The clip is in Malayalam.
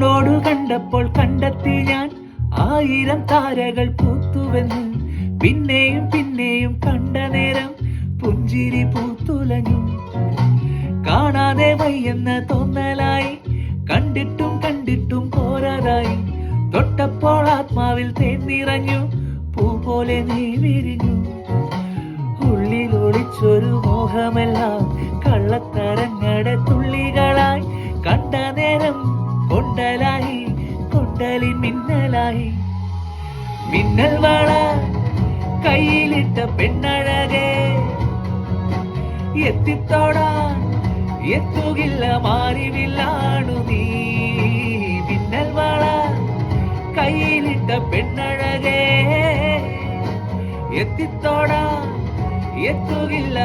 കണ്ണോട് കണ്ടപ്പോൾ കണ്ടെത്തി ഞാൻ 1000 താരകൾ പൂത്തുവെന്ന്. പിന്നെയും പിന്നെയും കണ്ട നേരം പുഞ്ചിരി പൂത്തുലഞ്ഞു. കാണാതെ വയ്യെന്ന തോന്നലായി, കണ്ടിട്ടും കണ്ടിട്ടും പോരാതായി. തൊട്ടപ്പോൾ ആത്മാവിൽ തേൻ നിറഞ്ഞു, പൂ പോലെ നീ വിരിഞ്ഞു. ഉള്ളിൽ ഒളിച്ചൊരു മോഹമെല്ലാം കള്ളത്തരങ്ങടെ തുള്ളികളായി. കണ്ട നേരം കൊണ്ടലായി, കൊണ്ടലിൻ മിന്നലായി. മിന്നൽ വള കയ്യിലിട്ട പെണ്ണഴകേ, എത്തിത്തോടാൻ എത്തുകില്ല മാറിവില്ലാണു നീ. മിന്നൽ വള കയ്യിലിട്ട പെണ്ണഴകേ, എത്തിത്തോടാൻ എത്തുകില്ല